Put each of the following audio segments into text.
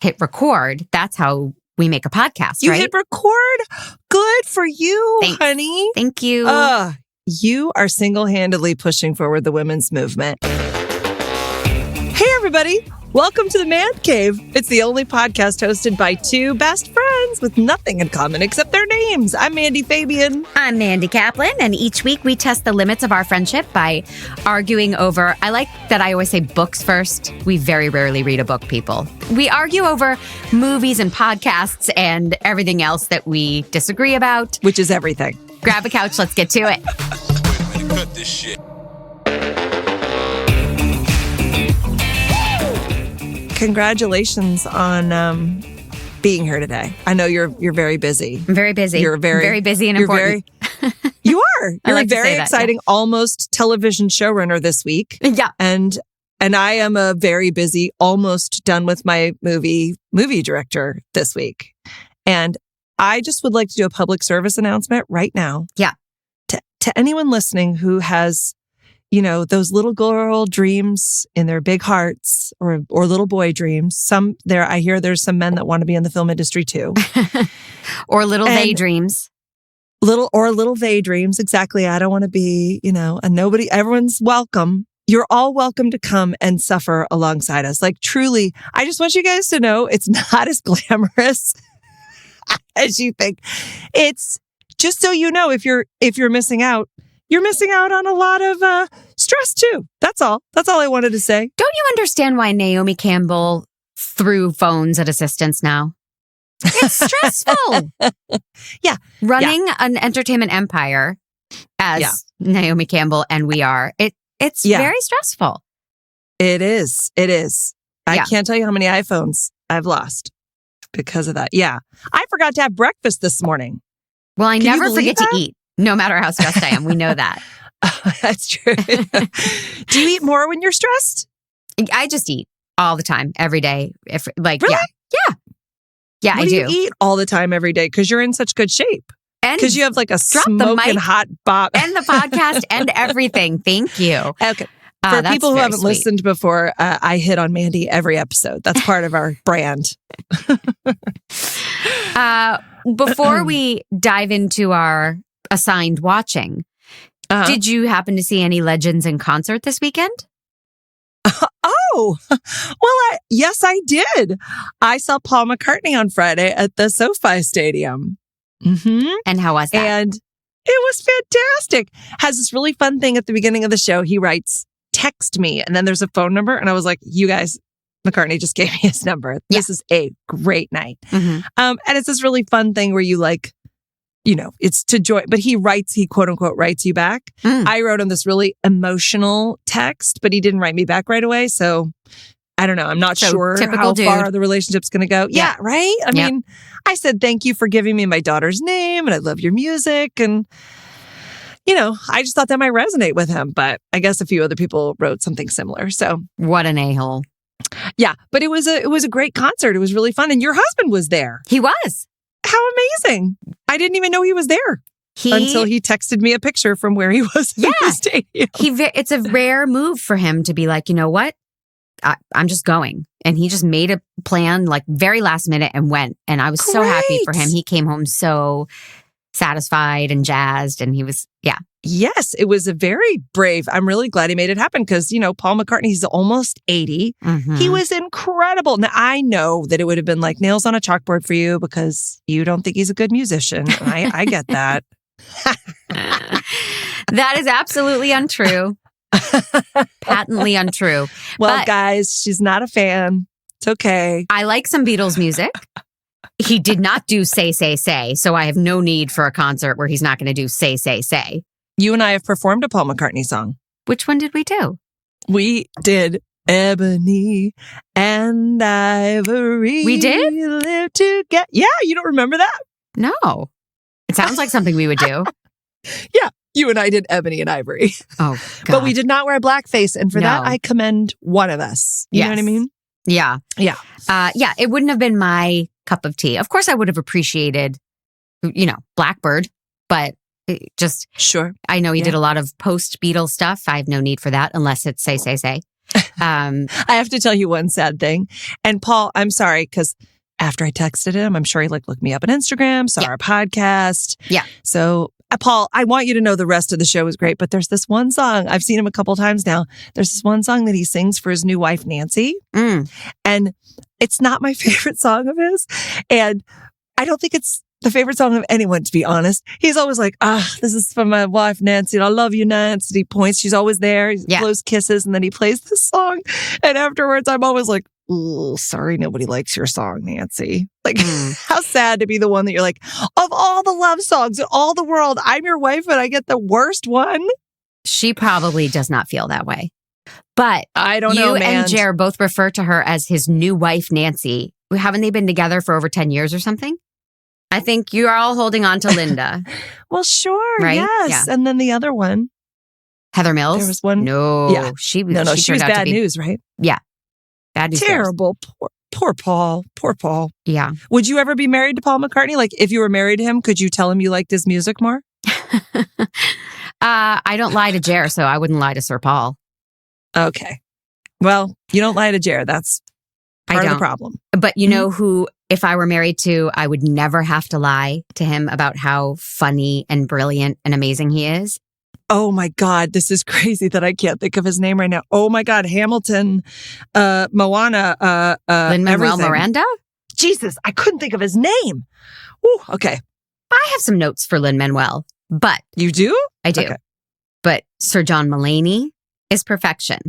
hit record, that's how we make a podcast, You right? hit record? Good for you, Thanks. honey. Thank you. You are single-handedly pushing forward the women's movement. Hey, everybody. Welcome to the Mandcave. It's the only podcast hosted by two best friends with nothing in common except their names. I'm Mandy Fabian. I'm Mandy Kaplan, and each week we test the limits of our friendship by arguing over, I like that I always say books first. We very rarely read a book, people. We argue over movies and podcasts and everything else that we disagree about. Which is everything. Grab a couch, let's get to it. Cut this shit. Congratulations on being here today. I know you're very busy. I'm very busy. You're very busy and important. You are. You're like a to say very that, exciting almost television showrunner this week. Yeah. And I am a very busy, almost done with my movie director this week. And I just would like to do a public service announcement right now. Yeah. To anyone listening who has, those little girl dreams in their big hearts or little boy dreams. I hear there's some men that want to be in the film industry too. Or little they dreams. Little they dreams. Exactly. I don't want to be, everyone's welcome. You're all welcome to come and suffer alongside us. Like truly, I just want you guys to know it's not as glamorous as you think. It's just so you know, if you're missing out, you're missing out on a lot of stress too. That's all. That's all I wanted to say. Don't you understand why Naomi Campbell threw phones at assistants now? It's stressful. Yeah. Running an entertainment empire as Naomi Campbell and we are, it's very stressful. It is. I can't tell you how many iPhones I've lost because of that. Yeah. I forgot to have breakfast this morning. Well, I never forget that? to eat, no matter how stressed I am. We know that. That's true. Do you eat more when you're stressed? I just eat all the time, every day. Really? Yeah, I do. You eat all the time, every day because you're in such good shape. Because you have like a smoking hot bop. And the podcast and everything. Thank you. Okay. For people who haven't listened before, I hit on Mandy every episode. That's part of our brand. Before we dive into our assigned watching, did you happen to see any legends in concert this weekend? Oh, well, yes, I did. I saw Paul McCartney on Friday at the SoFi Stadium. Mm-hmm. And how was that? And it was fantastic. Has this really fun thing at the beginning of the show. He writes, text me. And then there's a phone number. And I was like, you guys, McCartney just gave me his number. This is a great night. Mm-hmm. And it's this really fun thing where you it's to join, but he quote unquote writes you back. I wrote him this really emotional text, but he didn't write me back right away. So I don't know. I'm not sure how far the relationship's going to go. Yeah. Right. I mean, I said, thank you for giving me my daughter's name and I love your music. And, I just thought that might resonate with him, but I guess a few other people wrote something similar. So what an a-hole. Yeah. But it was a great concert. It was really fun. And your husband was there. He was. How amazing. I didn't even know he was there until he texted me a picture from where he was in the stadium. It's a rare move for him to be like, you know what? I'm just going. And he just made a plan like very last minute and went. And I was so happy for him. He came home so satisfied and jazzed. And he was, Yes, it was a very brave. I'm really glad he made it happen because, Paul McCartney, he's almost 80. Mm-hmm. He was incredible. Now, I know that it would have been like nails on a chalkboard for you because you don't think he's a good musician. I get that. That is absolutely untrue. Patently untrue. Well, guys, she's not a fan. It's okay. I like some Beatles music. He did not do Say, Say, Say. So I have no need for a concert where he's not going to do Say, Say, Say. You and I have performed a Paul McCartney song. Which one did we do? We did Ebony and Ivory. We did? Live together. Yeah, you don't remember that? No. It sounds like something we would do. Yeah, you and I did Ebony and Ivory. Oh, God. But we did not wear blackface. And for that, I commend one of us. You know what I mean? Yeah. Yeah. It wouldn't have been my cup of tea. Of course, I would have appreciated, Blackbird, but Sure. I know he did a lot of post-Beatles stuff. I have no need for that unless it's Say, Say, Say. I have to tell you one sad thing. And Paul, I'm sorry, because after I texted him, I'm sure he looked me up on Instagram, saw our podcast. Yeah. So Paul, I want you to know the rest of the show is great, but there's this one song. I've seen him a couple times now. There's this one song that he sings for his new wife, Nancy. And it's not my favorite song of his. And I don't think it's the favorite song of anyone, to be honest. He's always like, this is for my wife, Nancy. And I love you, Nancy. He points. She's always there. He blows kisses. And then he plays this song. And afterwards, I'm always like, oh, sorry, nobody likes your song, Nancy. Like, how sad to be the one that you're like, of all the love songs in all the world, I'm your wife and I get the worst one. She probably does not feel that way. But I don't know, man. You and Jer both refer to her as his new wife, Nancy. Haven't they been together for over 10 years or something? I think you're all holding on to Linda. Well, sure. Right? Yes. Yeah. And then the other one. Heather Mills? There was one. No. Yeah. She was bad news, right? Yeah. Bad news. Terrible. Poor Paul. Poor Paul. Yeah. Would you ever be married to Paul McCartney? Like, if you were married to him, could you tell him you liked his music more? I don't lie to Jer, so I wouldn't lie to Sir Paul. Okay. Well, you don't lie to Jer. That's part of the problem. But you know who, if I were married to, I would never have to lie to him about how funny and brilliant and amazing he is? Oh my God, this is crazy that I can't think of his name right now. Oh my God, Hamilton, Moana, Lin-Manuel Miranda? Jesus, I couldn't think of his name. Ooh, okay. I have some notes for Lin-Manuel, but... You do? I do. Okay. But Sir John Mulaney is perfection.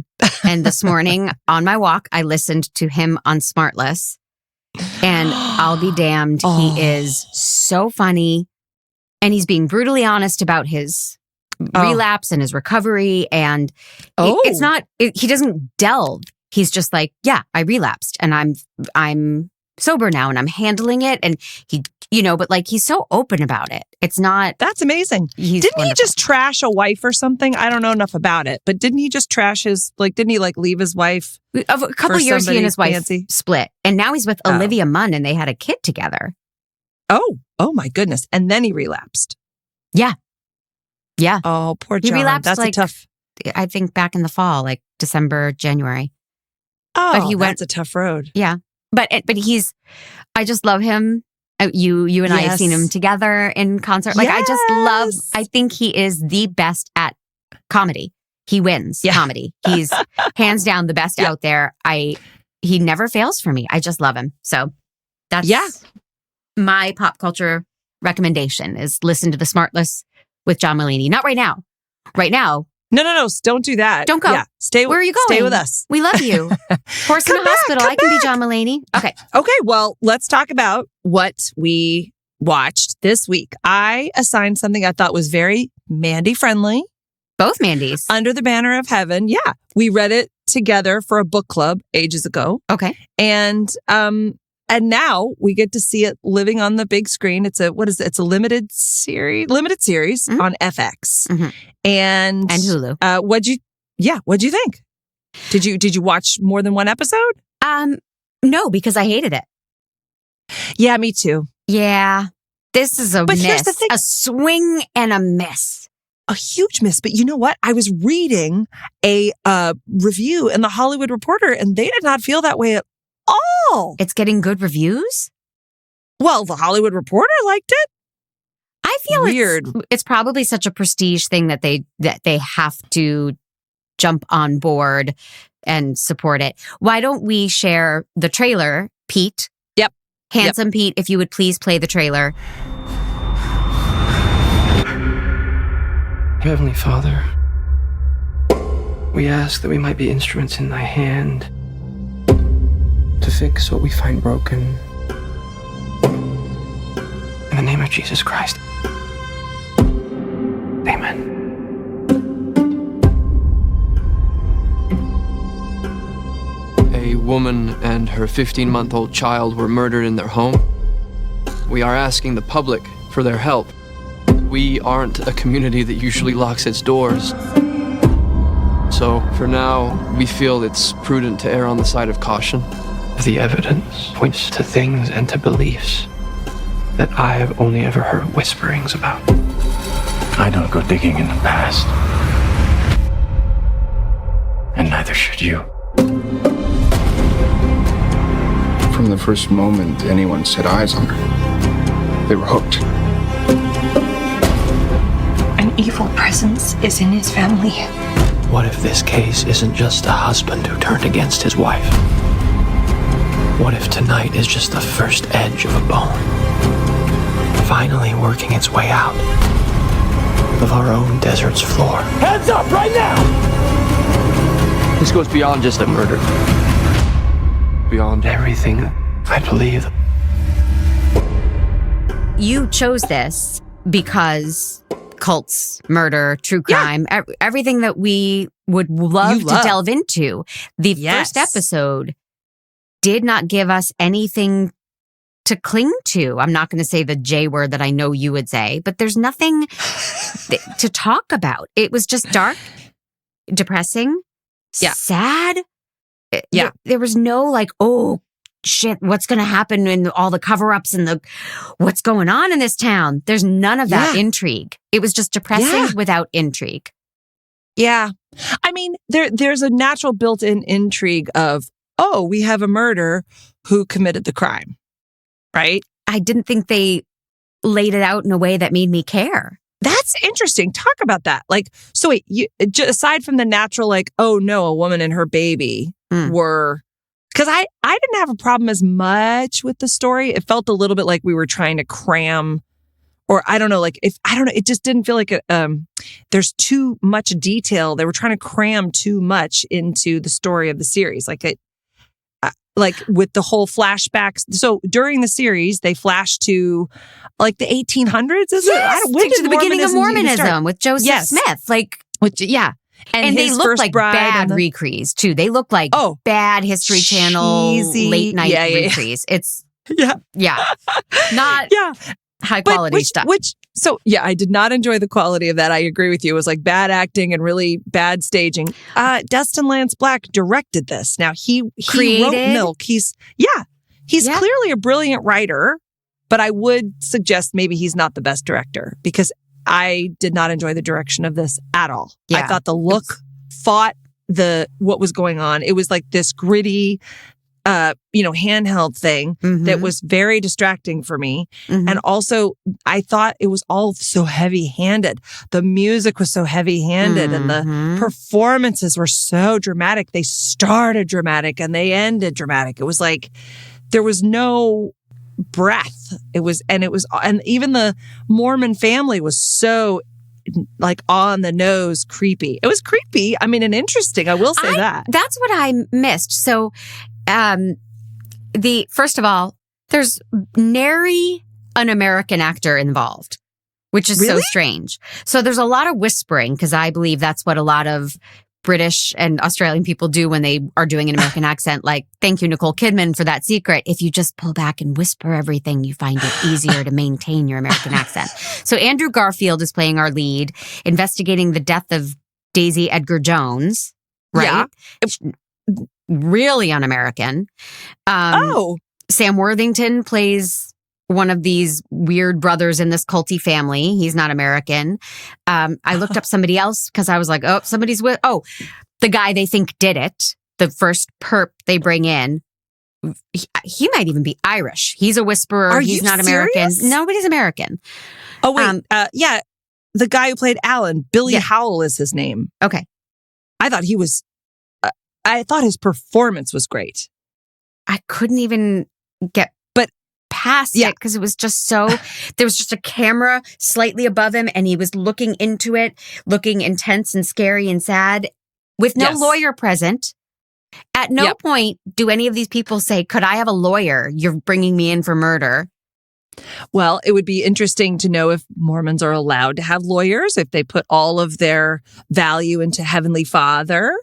And this morning on my walk, I listened to him on Smartless. And I'll be damned, he is so funny. And he's being brutally honest about his relapse and his recovery. And it's not, he doesn't delve. He's just like, yeah, I relapsed and I'm sober now and I'm handling it. And he, but like, he's so open about it. It's not. That's amazing. Didn't he just trash a wife or something? I don't know enough about it, but didn't he just trash didn't he leave his wife? A couple of years he and his wife split. And now he's with Olivia Munn and they had a kid together. Oh my goodness. And then he relapsed. Yeah. Yeah. Oh, poor John. He relapsed That's a tough. I think back in the fall, like December, January. Oh, but that's a tough road. Yeah. But I just love him. You and I have seen him together in concert. Like, I think he is the best at comedy. He wins comedy. He's hands down the best out there. He never fails for me. I just love him. So that's my pop culture recommendation is listen to the Smartless with John Mulaney. Not right now. Right now. No. Don't do that. Don't go. Yeah. Where are you going? Stay with us. We love you. Horse in the hospital. I can be John Mulaney. Okay. Okay. Well, let's talk about what we watched this week. I assigned something I thought was very Mandy friendly. Both Mandys. Under the Banner of Heaven. Yeah. We read it together for a book club ages ago. Okay. And now we get to see it living on the big screen. It's a limited series on FX and Hulu. What'd you think? Did you watch more than one episode? No, because I hated it. Yeah, me too. Yeah. This is a miss. Here's the thing. A swing and a miss. A huge miss. But you know what? I was reading a review in the Hollywood Reporter and they did not feel that way at all. It's getting good reviews? Well, the Hollywood Reporter liked it. I feel weird. It's probably such a prestige thing that they have to jump on board and support it. Why don't we share the trailer, Pete? Yep. Handsome Pete, if you would please play the trailer. Heavenly Father, we ask that we might be instruments in thy hand to fix what we find broken. In the name of Jesus Christ. Amen. A woman and her 15-month-old child were murdered in their home. We are asking the public for their help. We aren't a community that usually locks its doors. So, for now, we feel it's prudent to err on the side of caution. The evidence points to things and to beliefs that I have only ever heard whisperings about. I don't go digging in the past. And neither should you. From the first moment anyone set eyes on her, they were hooked. An evil presence is in his family. What if this case isn't just a husband who turned against his wife? What if tonight is just the first edge of a bone? Finally working its way out of our own desert's floor. Hands up right now! This goes beyond just a murder. Beyond Everything I believe. You chose this because cults, murder, true crime, everything that we would love to delve into. The first episode did not give us anything to cling to. I'm not going to say the J word that I know you would say, but there's nothing to talk about. It was just dark, depressing, sad. There was no like, oh shit, what's going to happen in all the cover-ups and what's going on in this town. There's none of that intrigue. It was just depressing without intrigue. Yeah. I mean, there's a natural built-in intrigue of, oh, we have a murderer who committed the crime. Right? I didn't think they laid it out in a way that made me care. That's interesting. Talk about that. Like, so wait, aside from the natural, like, oh no, a woman and her baby were, because I didn't have a problem as much with the story. It felt a little bit like we were trying to cram, or I don't know, like it just didn't feel like there's too much detail. They were trying to cram too much into the story of the series. Like with the whole flashbacks. So during the series, they flash to like the 1800s. Is it? When to the beginning of Mormonism with Joseph Smith. And they look like bad recrees too. They look like bad History Channel late night recrees. It's not high quality stuff. I did not enjoy the quality of that. I agree with you. It was like bad acting and really bad staging. Dustin Lance Black directed this. Now he wrote Milk. He's clearly a brilliant writer, but I would suggest maybe he's not the best director because I did not enjoy the direction of this at all. Yeah. I thought the look fought what was going on. It was like this gritty, handheld thing that was very distracting for me. And also, I thought it was all so heavy-handed. The music was so heavy-handed and the performances were so dramatic. They started dramatic and they ended dramatic. It was like there was no breath. And even the Mormon family was so like on the nose creepy. It was creepy. I mean, and interesting. I will say that. That's what I missed. So, first of all, there's nary an American actor involved, which is so strange. So there's a lot of whispering because I believe that's what a lot of British and Australian people do when they are doing an American accent. Like, thank you, Nicole Kidman, for that secret. If you just pull back and whisper everything, you find it easier to maintain your American accent. So Andrew Garfield is playing our lead, investigating the death of Daisy Edgar Jones, right? Yeah. Really un-American. Sam Worthington plays one of these weird brothers in this culty family. He's not American. I looked up somebody else because I was like, the guy they think did it. The first perp they bring in. He might even be Irish. He's a whisperer. He's not American. Serious? Nobody's American. Oh, wait. The guy who played Alan, Billy Howell is his name. Okay. I thought he was... I thought his performance was great. I couldn't even get past it because it was just so... There was just a camera slightly above him and he was looking into it, looking intense and scary and sad with no lawyer present. At no point do any of these people say, could I have a lawyer? You're bringing me in for murder. Well, it would be interesting to know if Mormons are allowed to have lawyers, if they put all of their value into Heavenly Father.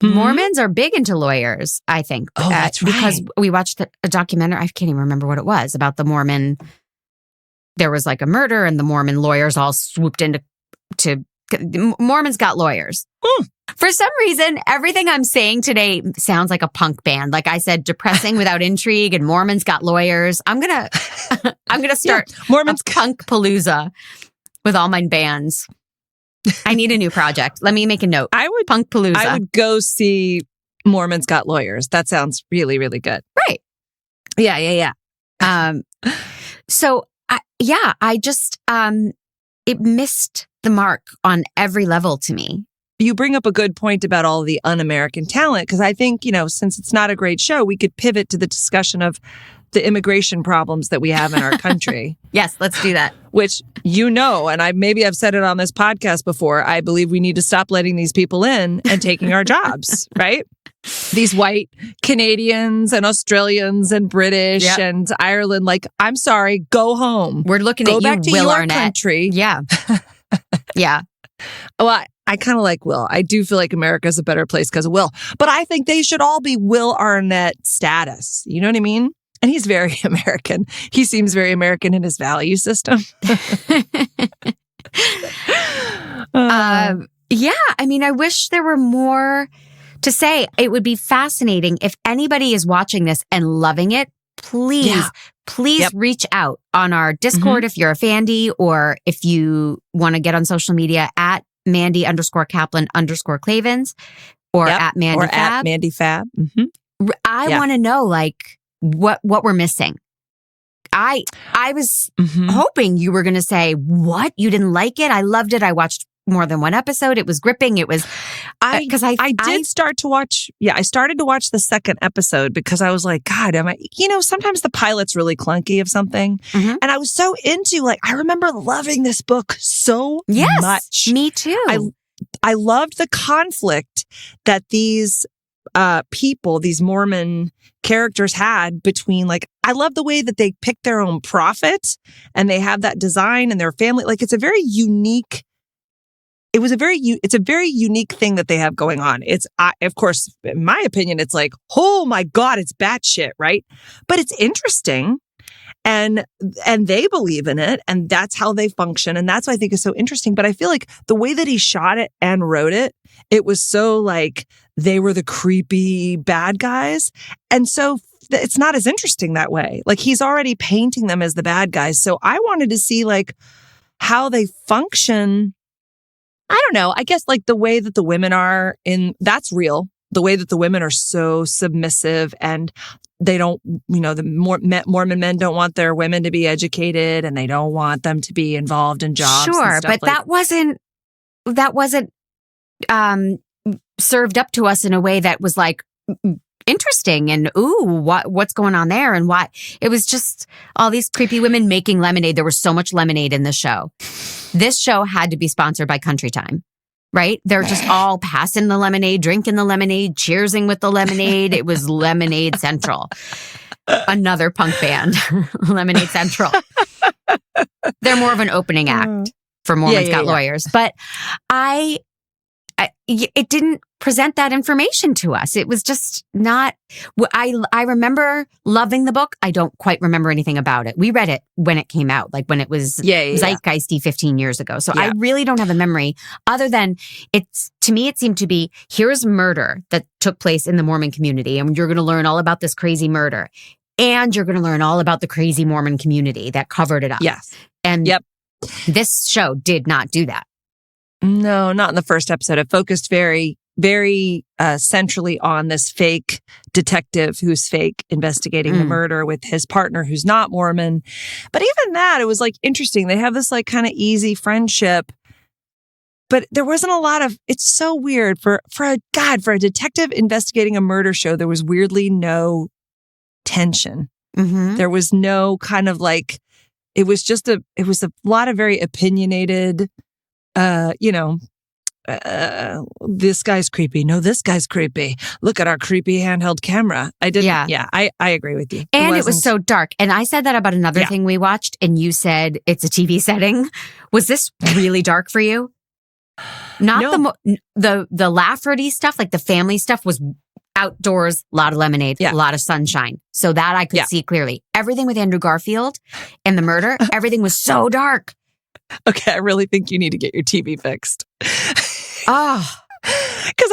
Mormons are big into lawyers, I think. Oh, that's right. Because we watched a documentary, I can't even remember what it was, about the Mormon. There was like a murder and the Mormon lawyers all swooped into. Mormons got lawyers. For some reason, everything I'm saying today sounds like a punk band. Like I said, depressing without intrigue and Mormons got lawyers. I'm gonna start Mormons punk palooza with all my bands. I need a new project. Let me make a note. I Punkpalooza. would go see Mormons Got Lawyers. That sounds really, really good. Right. Yeah. So I just, it missed the mark on every level to me. You bring up a good point about all the un-American talent, because I think, since it's not a great show, we could pivot to the discussion of the immigration problems that we have in our country. Yes, let's do that. Which, and I've said it on this podcast before, I believe we need to stop letting these people in and taking our jobs, right? These white Canadians and Australians and British and Ireland, I'm sorry, go home. We're looking go at back you, to Will your Arnett. country. Yeah. Yeah. Well, I kind of like Will. I do feel like America's a better place because of Will. But I think they should all be Will Arnett status. You know what I mean? And he's very American. He seems very American in his value system. Yeah. I mean, I wish there were more to say. It would be fascinating if anybody is watching this and loving it. Please reach out on our Discord if you're a Fandy, or if you want to get on social media at Mandy_Kaplan_Clavens or at Mandy or Fab. at Mandy Fab. Mm-hmm. I want to know what we're missing. I was hoping you were going to say, what? You didn't like it? I loved it. I watched more than one episode. It was gripping. It was because I start to watch. Yeah, I started to watch the second episode because I was like, God, am I? Sometimes the pilot's really clunky of something, and I was so into I remember loving this book so much. Me too. I loved the conflict that these people, these Mormon characters had between I love the way that they pick their own prophet and they have that design and their family. It's a very unique. It's a very unique thing that they have going on. It's, of course, in my opinion, it's oh my God, it's batshit, right? But it's interesting, and they believe in it, and that's how they function, and that's what I think is so interesting. But I feel like the way that he shot it and wrote it, it was so they were the creepy bad guys, and so it's not as interesting that way. He's already painting them as the bad guys, so I wanted to see how they function. I don't know. I guess the way that the women are that's real. The way that the women are so submissive, and they don't, the Mormon men don't want their women to be educated, and they don't want them to be involved in jobs. Sure, but that wasn't served up to us in a way that was interesting and what's going on there, and why it was just all these creepy women making lemonade. There was so much lemonade in the show. This show had to be sponsored by Country Time, right? They're just all passing the lemonade, drinking the lemonade, cheersing with the lemonade. It was Lemonade Central. Another punk band, Lemonade Central. They're more of an opening act for Mormons Got Lawyers, but it didn't present that information to us. It was just not. I remember loving the book. I don't quite remember anything about it. We read it when it came out, when it was zeitgeisty 15 years ago. So I really don't have a memory other than to me, it seemed to be, here's murder that took place in the Mormon community, and you're going to learn all about this crazy murder, and you're going to learn all about the crazy Mormon community that covered it up. Yes. And this show did not do that. No, not in the first episode. It focused very, very centrally on this fake detective who's fake investigating the murder with his partner who's not Mormon. But even that, it was interesting. They have this kind of easy friendship, but there wasn't a lot of. It's so weird for a detective investigating a murder show. There was weirdly no tension. There was no kind of it was a lot of very opinionated. This guy's creepy. No, this guy's creepy. Look at our creepy handheld camera. I agree with you. And it was so dark. And I said that about another thing we watched, and you said it's a TV setting. Was this really dark for you? Not the Lafferty stuff, the family stuff was outdoors, a lot of lemonade, a lot of sunshine. So that I could see clearly. Everything with Andrew Garfield and the murder, everything was so dark. Okay, I really think you need to get your TV fixed. Oh. Because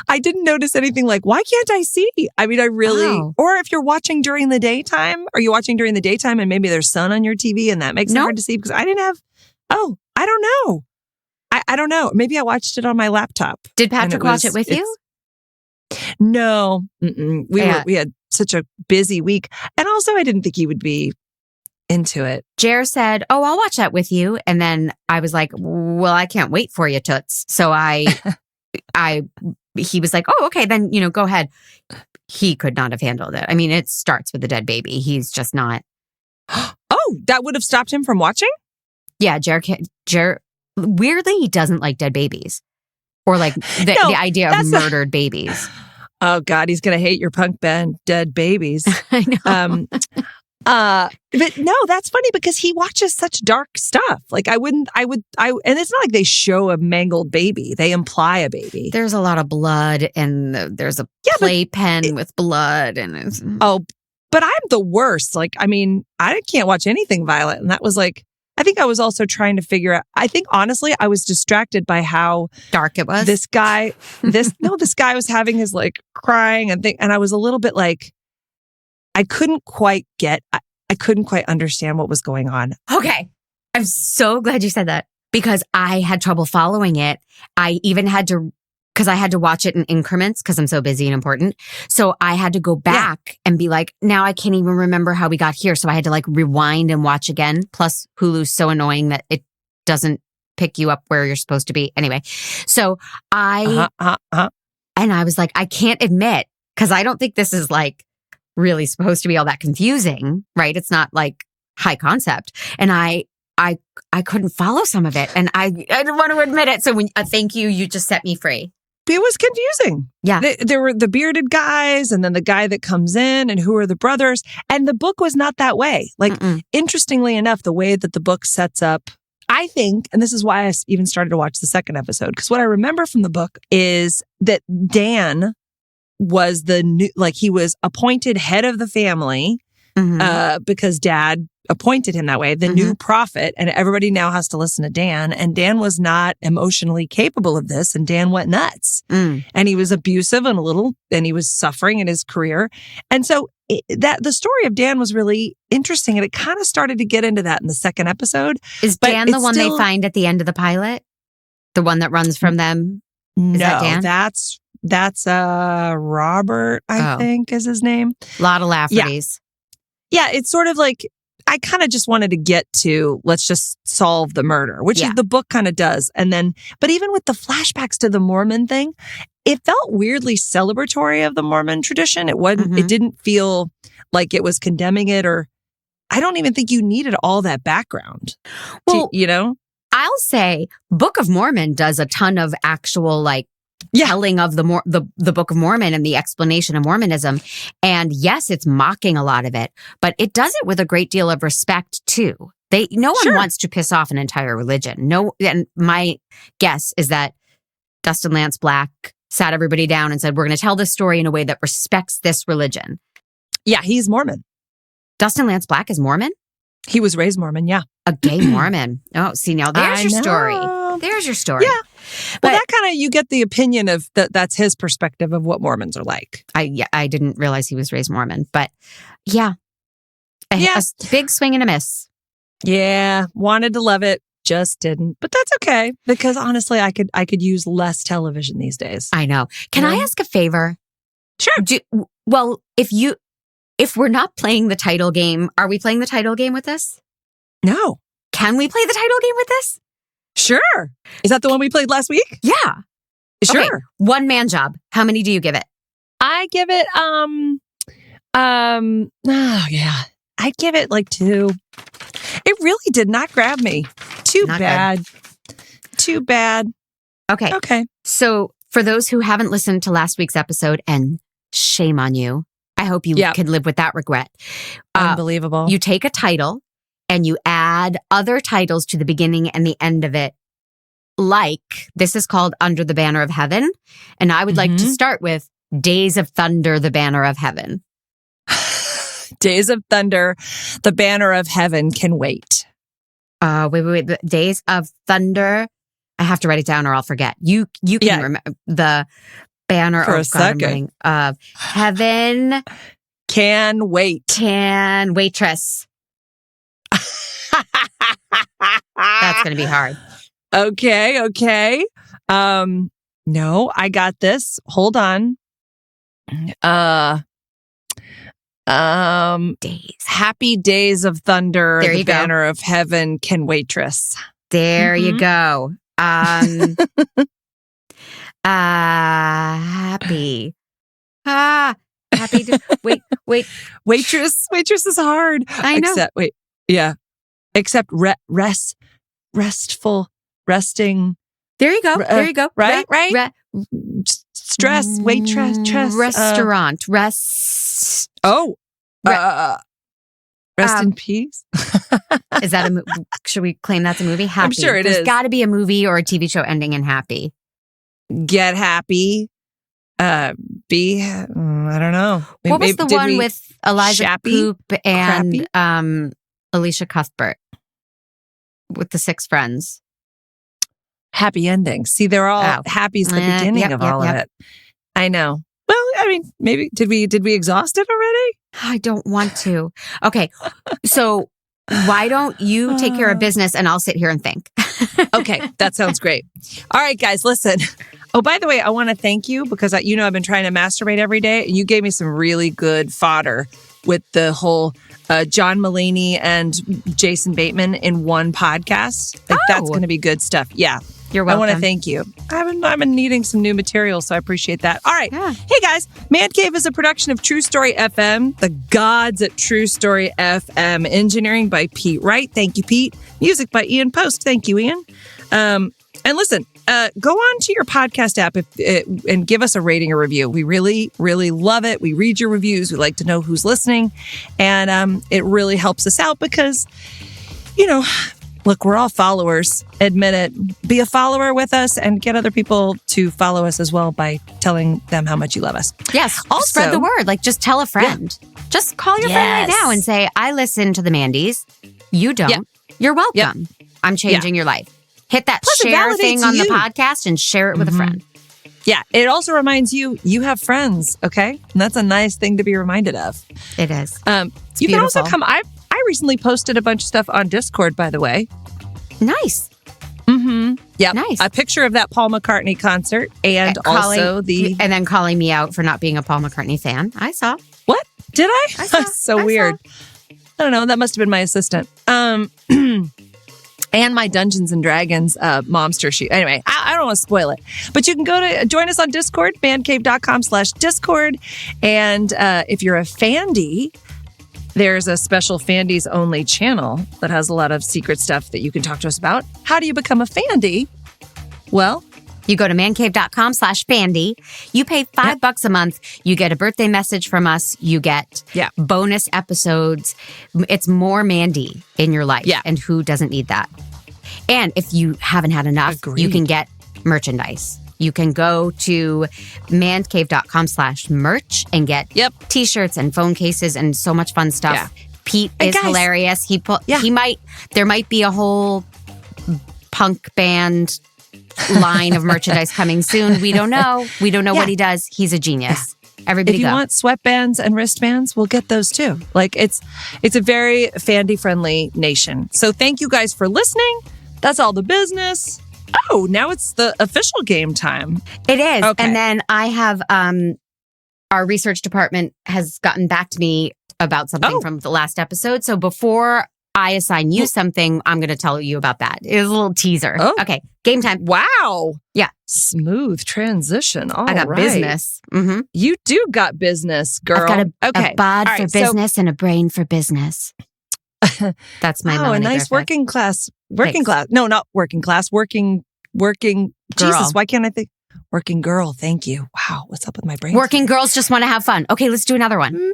I didn't notice anything why can't I see? I mean, or if you're watching during the daytime, are you watching during the daytime and maybe there's sun on your TV and that makes it hard to see? Because I didn't have, I don't know. I don't know. Maybe I watched it on my laptop. Did Patrick watch it with you? No. We had such a busy week. And also, I didn't think he would be into it. Jer said, "Oh, I'll watch that with you." And then I was like, "Well, I can't wait for you, Toots." So he was like, "Oh, okay, then, go ahead." He could not have handled it. I mean, it starts with a dead baby. He's just not. Oh, that would have stopped him from watching? Yeah, Jer, weirdly, he doesn't like dead babies or like the idea of murdered babies. Oh God, he's going to hate your punk band, Dead Babies. I know. But no, that's funny because he watches such dark stuff. Like and it's not like they show a mangled baby. They imply a baby. There's a lot of blood and there's a playpen with blood and it's... Oh, but I'm the worst. Like, I mean, I can't watch anything violent. And that was like, I think I was also trying to figure out, I think honestly, I was distracted by how dark it was. This guy was having his like crying and I was a little bit like, I couldn't quite understand what was going on. Okay. I'm so glad you said that because I had trouble following it. I even had to, because I had to watch it in increments because I'm so busy and important. So I had to go back and be like, now I can't even remember how we got here. So I had to like rewind and watch again. Plus Hulu's so annoying that it doesn't pick you up where you're supposed to be. Anyway, so and I was like, I can't admit, because I don't think this is like really supposed to be all that confusing, right? It's not like high concept. And I couldn't follow some of it. And I didn't want to admit it. So thank you. You just set me free. It was confusing. Yeah. There were the bearded guys and then the guy that comes in and who are the brothers. And the book was not that way. Like, interestingly enough, the way that the book sets up, I think, and this is why I even started to watch the second episode, because what I remember from the book is that Dan was he was appointed head of the family because Dad appointed him that way, the new prophet, and everybody now has to listen to Dan. And Dan was not emotionally capable of this, and Dan went nuts. And he was abusive and he was suffering in his career. And so the story of Dan was really interesting, and it kind of started to get into that in the second episode. Is Dan the one they find at the end of the pilot? The one that runs from them? Is that Dan? That's Robert, I think is his name. A lot of Lafferty's. Yeah, it's sort of like, I kind of just wanted to get to, let's just solve the murder, which the book kind of does. And then, but even with the flashbacks to the Mormon thing, it felt weirdly celebratory of the Mormon tradition. It wasn't, it didn't feel like it was condemning it, or I don't even think you needed all that background. Well, I'll say Book of Mormon does a ton of actual telling of the Book of Mormon and the explanation of Mormonism. And yes, it's mocking a lot of it, but it does it with a great deal of respect too. No one wants to piss off an entire religion. No, and my guess is that Dustin Lance Black sat everybody down and said, we're going to tell this story in a way that respects this religion. Yeah, he's Mormon. Dustin Lance Black is Mormon? He was raised Mormon, yeah. A gay Mormon. Oh, see, now there's your story. There's your story. Yeah. Well, that kind of, you get the opinion of that's his perspective of what Mormons are like. I didn't realize he was raised Mormon, but a big swing and a miss. Yeah. Wanted to love it. Just didn't. But that's okay, because honestly, I could use less television these days. I know. Can I ask a favor? Sure. If we're not playing the title game, are we playing the title game with this? No. Can we play the title game with this? Sure. Is that the one we played last week? Yeah. Sure. Okay. One man job. How many do you give it? I give it, I give it like 2. It really did not grab me. Too bad. Okay. So for those who haven't listened to last week's episode, and shame on you, I hope you can live with that regret. Unbelievable. You take a title and you add other titles to the beginning and the end of it. Like, this is called Under the Banner of Heaven. And I would like to start with Days of Thunder, the Banner of Heaven. Days of Thunder, the Banner of Heaven can wait. Wait. Days of Thunder. I have to write it down or I'll forget. You can remember the banner for a second. Of heaven. Can wait. Can waitress. That's going to be hard. Okay. No, I got this. Hold on. Days. Happy Days of Thunder, There the you go. Banner of Heaven, Can Waitress. There you go. Happy. Happy. Wait. Waitress is hard. I know. Except restful, resting. There you go. Right? Stress, waitress, Restaurant. Rest in peace. Is that a should we claim that's a movie? Happy. I'm sure There's is. got to be a movie or a TV show ending in happy. Get happy. I don't know. What was the one with Eliza Shappy? Coupe and Alicia Cuthbert with the 6 friends? Happy endings. See, they're all happy's the beginning of all of it. I know. Well, I mean, maybe did we exhaust it already? I don't want to. Okay, so why don't you take care of business and I'll sit here and think? Okay, that sounds great. All right, guys, listen. Oh, by the way, I want to thank you because I've been trying to masturbate every day. And you gave me some really good fodder with the whole John Mulaney and Jason Bateman in one podcast. That's going to be good stuff. Yeah. You're welcome. I want to thank you. I've been needing some new material, so I appreciate that. All right. Yeah. Hey, guys. Mandcave is a production of True Story FM, the gods at True Story FM. Engineering by Pete Wright. Thank you, Pete. Music by Ian Post. Thank you, Ian. And listen, go on to your podcast app and give us a rating or review. We really, really love it. We read your reviews. We like to know who's listening. And it really helps us out because, look, we're all followers. Admit it. Be a follower with us and get other people to follow us as well by telling them how much you love us. Yes. Also, spread the word. Like, just tell a friend. Yeah. Just call your friend right now and say, I listen to the Mandys. You don't. Yep. You're welcome. Yep. I'm changing your life. Hit that share thing on the podcast and share it with a friend. Yeah. It also reminds you have friends. Okay. And that's a nice thing to be reminded of. It is. You can also come. I recently posted a bunch of stuff on Discord, by the way. Nice. Yeah. Nice. A picture of that Paul McCartney concert and also And then calling me out for not being a Paul McCartney fan. I saw. What? Did I? That's so weird. I don't know. That must have been my assistant. And my Dungeons and Dragons momster shoot. Anyway, I don't want to spoil it. But you can go to join us on Discord, mandcave.com/Discord. And if you're a Fandy, there's a special Fandies only channel that has a lot of secret stuff that you can talk to us about. How do you become a Fandy? Well, you go to mancave.com/Fandy. You pay $5 a month. You get a birthday message from us. You get bonus episodes. It's more Mandy in your life. Yeah. And who doesn't need that? And if you haven't had enough, you can get merchandise. You can go to mancave.com/merch and get t-shirts and phone cases and so much fun stuff. Yeah. Pete is hilarious. There might be a whole punk band line of merchandise coming soon. We don't know. We don't know what he does. He's a genius. Yeah. Everybody if you go. want sweatbands and wristbands, we'll get those too. Like it's a very Fandy friendly nation. So thank you guys for listening. That's all the business. Oh, now it's the official game time. It is. Okay. And then I have our research department has gotten back to me about something from the last episode. So before I assign you something, I'm going to tell you about that. It was a little teaser. Oh. Okay. Game time. Wow. Yeah. Smooth transition. All I got right. business. Mm-hmm. You do got business, girl. I've got a bod for business and a brain for business. That's my a nice Griffith. working class. No, not working class. Working girl. Jesus, why can't I think? Working girl. Thank you. Wow. What's up with my brain? Working girls just want to have fun. Okay, let's do another one.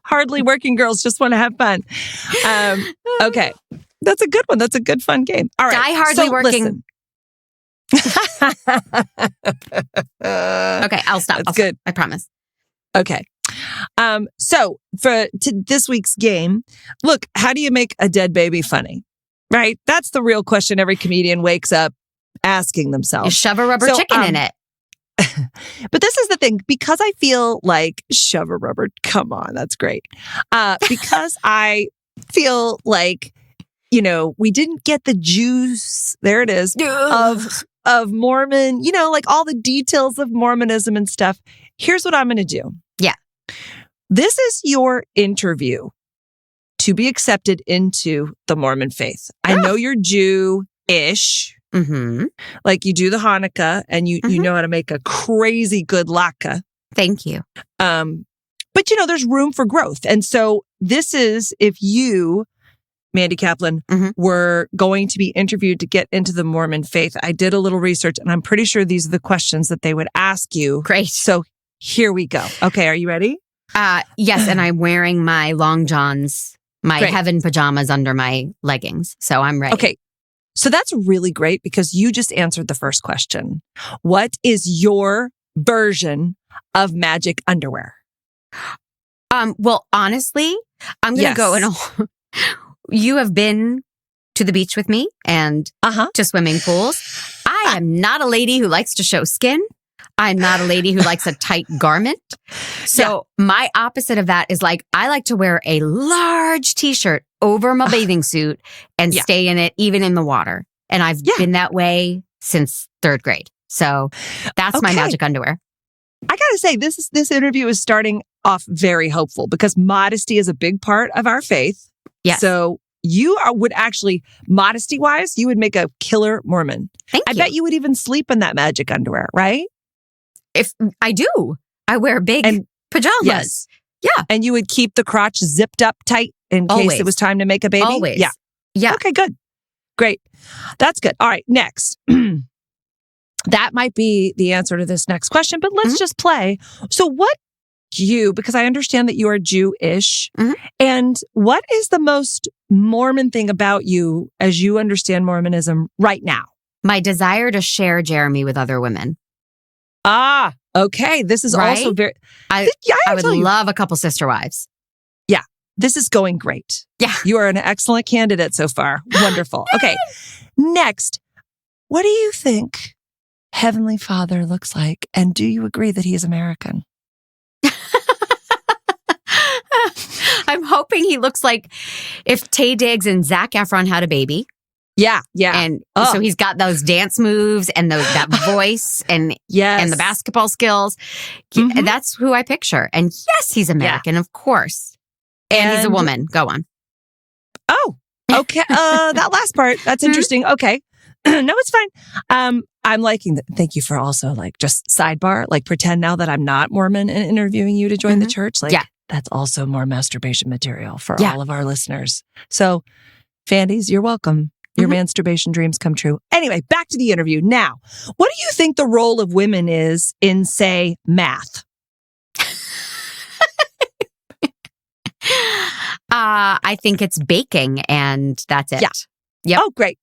Hardly working girls just want to have fun. Okay. That's a good one. That's a good fun game. All right. Die hardly working. Okay, I'll stop. That's good. I promise. Okay. So for this week's game, look, how do you make a dead baby funny? Right? That's the real question every comedian wakes up asking themselves. You shove a rubber chicken in it. But this is the thing, because I feel like shove a rubber. Come on, that's great. Because I feel like we didn't get the juice. There it is of Mormon, like all the details of Mormonism and stuff. Here's what I'm going to do. Yeah. This is your interview to be accepted into the Mormon faith. I know you're Jew-ish. Mm-hmm. Like you do the Hanukkah and you know how to make a crazy good latke. Thank you. But there's room for growth. And so this is if you, Mandy Kaplan, were going to be interviewed to get into the Mormon faith. I did a little research and I'm pretty sure these are the questions that they would ask you. Great. So here we go. Okay. Are you ready? Yes. And I'm wearing my long johns, my heaven pajamas under my leggings. So I'm ready. Okay. So that's really great because you just answered the first question. What is your version of magic underwear? Well, honestly, I'm going to go in you have been to the beach with me and to swimming pools. I am not a lady who likes to show skin. I'm not a lady who likes a tight garment. So my opposite of that is like, I like to wear a large t-shirt over my bathing suit and stay in it, even in the water. And I've been that way since 3rd grade. So that's my magic underwear. I got to say, this interview is starting off very hopeful because modesty is a big part of our faith. Yes. So you would actually, modesty-wise, you would make a killer Mormon. Thank you. I bet you would even sleep in that magic underwear, right? If I do, I wear big pajamas. Yes. Yeah. And you would keep the crotch zipped up tight in case it was time to make a baby? Always. Yeah. Yeah. Okay, good. Great. That's good. All right, next. That might be the answer to this next question, but let's just play. So because I understand that you are Jew-ish, and what is the most Mormon thing about you as you understand Mormonism right now? My desire to share Jeremy with other women. Ah, okay. This is also very... I would love a couple sister wives. Yeah, this is going great. Yeah. You are an excellent candidate so far. Wonderful. Okay, next. What do you think Heavenly Father looks like? And do you agree that he is American? I'm hoping he looks like if Taye Diggs and Zac Efron had a baby. Yeah. And so he's got those dance moves and that voice and the basketball skills. That's who I picture. And yes, he's American, of course. And he's a woman. Go on. Oh, okay. That last part, that's interesting. Okay. No, it's fine. I'm liking that. Thank you for also just sidebar, pretend now that I'm not Mormon and interviewing you to join the church. That's also more masturbation material for all of our listeners. So, Fandies, you're welcome. Your masturbation dreams come true. Anyway, back to the interview. Now, what do you think the role of women is in, say, math? I think it's baking and that's it. Yeah. Yep. Oh, great.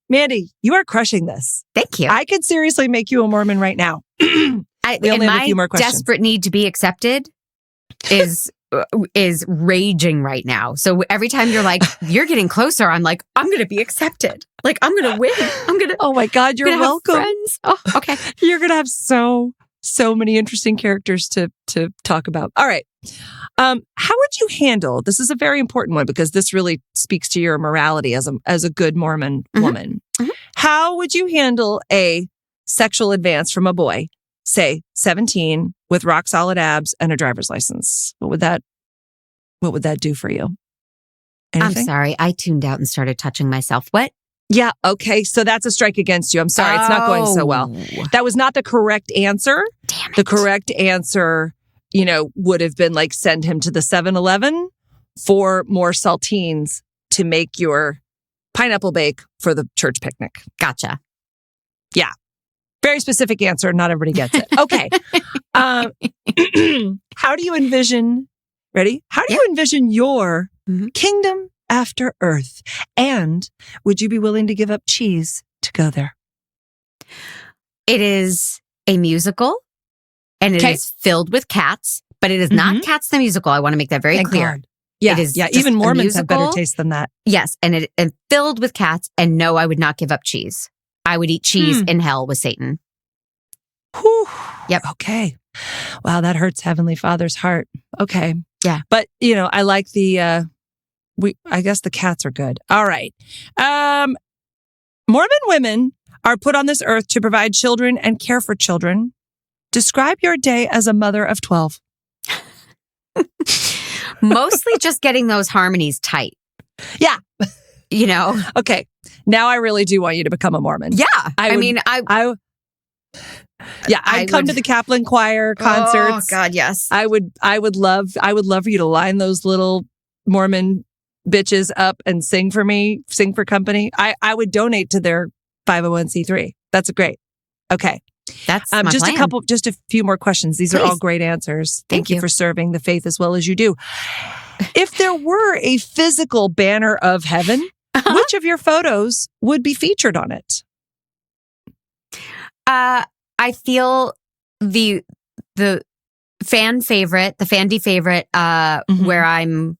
Mandy, you are crushing this. Thank you. I could seriously make you a Mormon right now. We only have a few more questions. Desperate need to be accepted is raging right now. So every time you're like, you're getting closer, I'm like, I'm going to be accepted. I'm going to win. Oh my God, you're welcome. Friends. Oh, okay. You're going to have so many interesting characters to talk about. All right. How would you handle, this is a very important one because this really speaks to your morality as a good Mormon woman. How would you handle a sexual advance from a boy, say 17, with rock solid abs and a driver's license? What would that do for you? Anything? I'm sorry. I tuned out and started touching myself. What? Yeah. Okay. So that's a strike against you. I'm sorry. It's not going so well. That was not the correct answer. Damn it. The correct answer, would have been send him to the 7-Eleven for more saltines to make your pineapple bake for the church picnic. Gotcha. Yeah. Very specific answer. Not everybody gets it. Okay. How do you envision, ready? How do you envision your kingdom after earth? And would you be willing to give up cheese to go there? It is a musical and it is filled with cats, but it is not Cats the Musical. I want to make that very clear. God. Yeah, it is even Mormons have better taste than that. Yes, and filled with cats. And no, I would not give up cheese. I would eat cheese in hell with Satan. Whew. Yep. Okay. Wow, that hurts Heavenly Father's heart. Okay. Yeah. But, I like the I guess the cats are good. All right. Mormon women are put on this earth to provide children and care for children. Describe your day as a mother of 12. Mostly just getting those harmonies tight. Yeah. You know? Okay. Now I really do want you to become a Mormon. Yeah. I'd come to the Kaplan Choir concerts. Oh God, yes. I would love for you to line those little Mormon bitches up and sing for company. I would donate to their 501c3. That's great. Okay. That's my just plan. just a few more questions. These are all great answers. Thank you for serving the faith as well as you do. If there were a physical banner of heaven, which of your photos would be featured on it? I feel the Fandy favorite, where I'm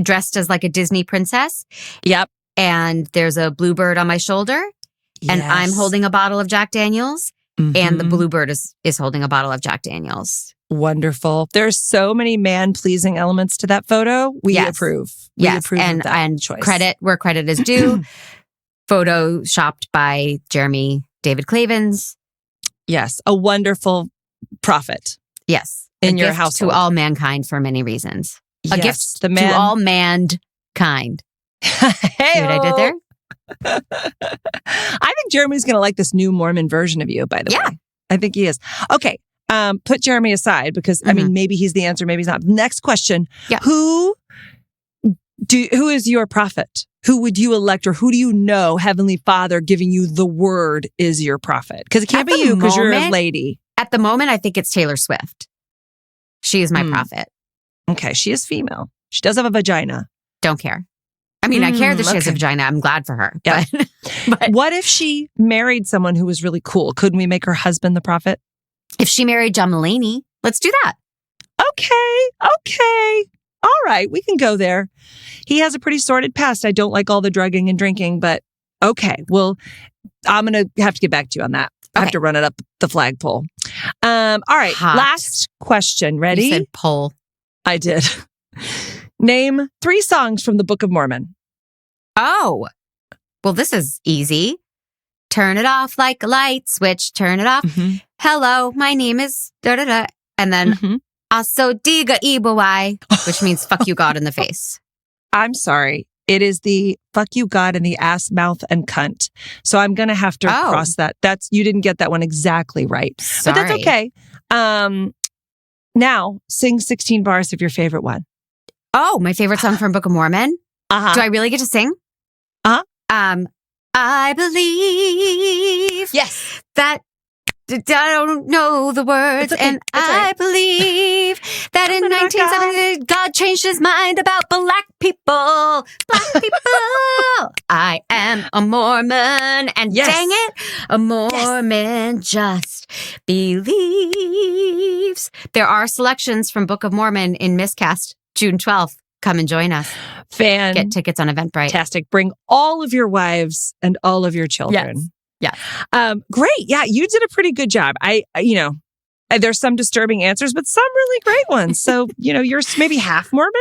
dressed as like a Disney princess. Yep. And there's a bluebird on my shoulder, and I'm holding a bottle of Jack Daniels, and the bluebird is holding a bottle of Jack Daniels. Wonderful. There's so many man-pleasing elements to that photo. We approve. We approve of that choice. Credit where credit is due. Photo shopped by Jeremy David Clavens. Yes, a wonderful prophet. Yes, in a your gift household to all mankind for many reasons. A gift to all mankind. Hey, see what I did there? I think Jeremy's going to like this new Mormon version of you, by the way. I think he is. Okay. Put Jeremy aside because, I mean, maybe he's the answer, maybe he's not. Next question. Yeah. Who is your prophet? Who would you elect, or who do you know, Heavenly Father giving you the word is your prophet? Because it can't be you because you're a lady. At the moment, I think it's Taylor Swift. She is my prophet. Okay. She is female. She does have a vagina. Don't care. I mean, I care that she has a vagina. I'm glad for her. Yeah. But what if she married someone who was really cool? Couldn't we make her husband the prophet? If she married John Mulaney, let's do that. Okay. All right. We can go there. He has a pretty sordid past. I don't like all the drugging and drinking, but okay. Well, I'm going to have to get back to you on that. I have to run it up the flagpole. All right. Hot. Last question. Ready? You said pole. I did. Name 3 songs from the Book of Mormon. Oh, well, this is easy. Turn it off like a light switch. Turn it off. Hello, my name is da-da-da. And then also diga ibawai, which means fuck you God in the face. I'm sorry. It is the fuck you God in the ass, mouth, and cunt. So I'm going to have to cross that. You didn't get that one exactly right. Sorry. But that's okay. Now, sing 16 bars of your favorite one. Oh, my favorite song from Book of Mormon? Do I really get to sing? I believe that I don't know the words, and I believe that in 1970 God changed his mind about black people. Black people. I am a Mormon, and dang it, a Mormon just believes. There are selections from Book of Mormon in Miscast, June 12th. Come and join us. Get tickets on Eventbrite. Fantastic. Bring all of your wives and all of your children. Yes. Great. Yeah, you did a pretty good job. There's some disturbing answers, but some really great ones. So, you're maybe half Mormon.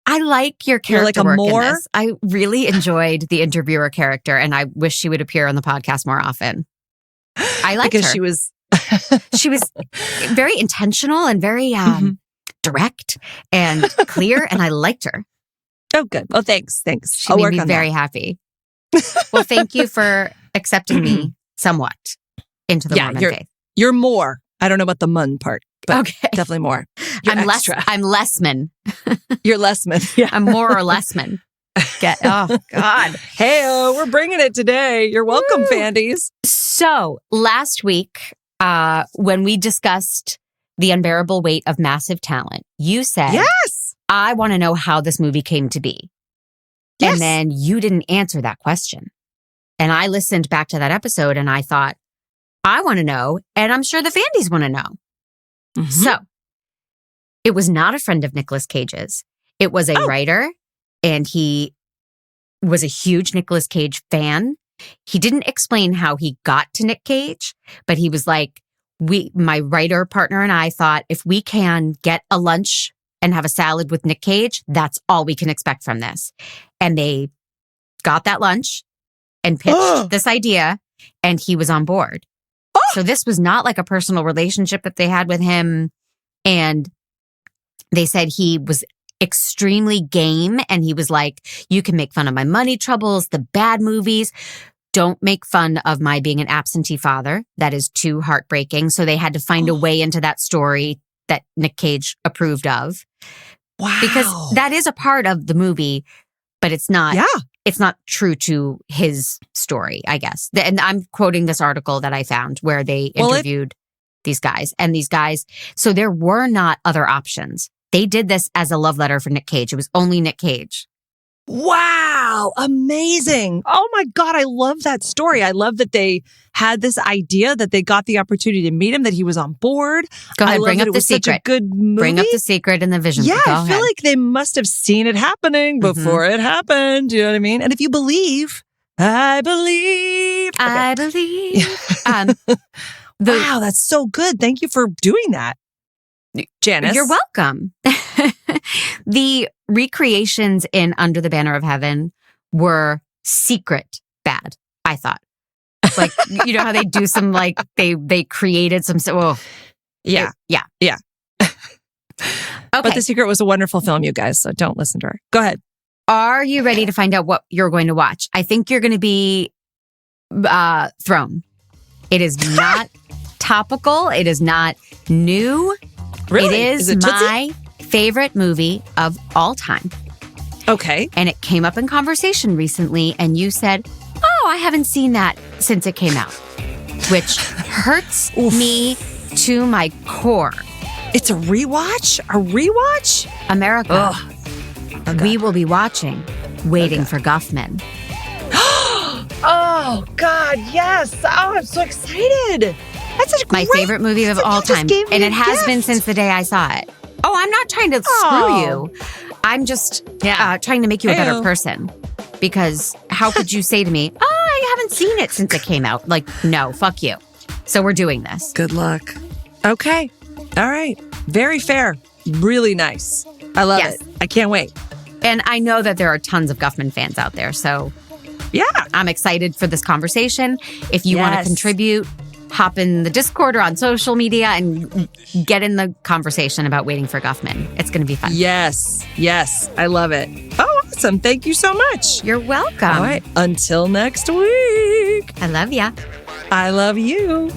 I like your character like a work Moor? in this. I really enjoyed the interviewer character, and I wish she would appear on the podcast more often. I liked her. She was very intentional and very direct and clear, and I liked her. Oh, good. Well, thanks. She made me very happy. Well, thank you for accepting me somewhat into the Mormon faith. You're more. I don't know about the mun part, but definitely more. I'm lessman. You're lessman. Yeah. I'm more or lessman. Oh, God. Hey, we're bringing it today. You're welcome, Fandies. So last week, when we discussed The Unbearable Weight of Massive Talent, you said, yes, I want to know how this movie came to be. Yes. And then you didn't answer that question. And I listened back to that episode and I thought, I want to know, and I'm sure the Fandies want to know. So it was not a friend of Nicolas Cage's. It was a writer, and he was a huge Nicolas Cage fan. He didn't explain how he got to Nick Cage, but he was like, my writer partner and I thought, if we can get a lunch and have a salad with Nick Cage, that's all we can expect from this. And they got that lunch and pitched this idea, and he was on board. So this was not like a personal relationship that they had with him. And they said he was extremely game, and he was like, you can make fun of my money troubles, the bad movies. Don't make fun of my being an absentee father. That is too heartbreaking. So they had to find a way into that story that Nick Cage approved of. Wow. Because that is a part of the movie, but it's not. Yeah. It's not true to his story, I guess. And I'm quoting this article that I found where they interviewed these guys. And these guys, so there were not other options. They did this as a love letter for Nick Cage. It was only Nick Cage. Wow. Amazing. Oh my God. I love that story. I love that they had this idea, that they got the opportunity to meet him, that he was on board. Go ahead, I love bring that up it the was such a secret. good movie. Bring up the secret and the vision. Yeah, Go I feel ahead. like they must have seen it happening before it happened. You know what I mean? And if you believe, I believe. Okay. I believe. Wow, that's so good. Thank you for doing that, Janice. You're welcome. The recreations in Under the Banner of Heaven were secret bad, I thought. Like, you know how they do some, like, they created some, Yeah. Okay. But The Secret was a wonderful film, you guys, so don't listen to her. Go ahead. Are you ready to find out what you're going to watch? I think you're going to be thrown. It is not topical. It is not new. Really? It is it Tootsie? my favorite movie of all time. Okay. And it came up in conversation recently, and you said, oh, I haven't seen that since it came out, which hurts me to my core. It's a rewatch? A rewatch? America, Ugh. Okay. we will be watching Waiting for Guffman. Oh, God, yes. Oh, I'm so excited. That's such a My great... favorite movie of It's like all you just time. gave me And a it has been gift. since the day I saw it. Oh, I'm not trying to screw you. I'm just trying to make you a better Heyo. person. Because how could you say to me, oh, I haven't seen it since it came out? Like, no, fuck you. So we're doing this. Good luck. Okay. All right. Very fair. Really nice. I love Yes. it. I can't wait. And I know that there are tons of Guffman fans out there. So Yeah. I'm excited for this conversation. If you want to Yes. contribute, hop in the Discord or on social media and get in the conversation about Waiting for Guffman. It's going to be fun. Yes. Yes. I love it. Oh, awesome. Thank you so much. You're welcome. All right. Until next week. I love ya. I love you.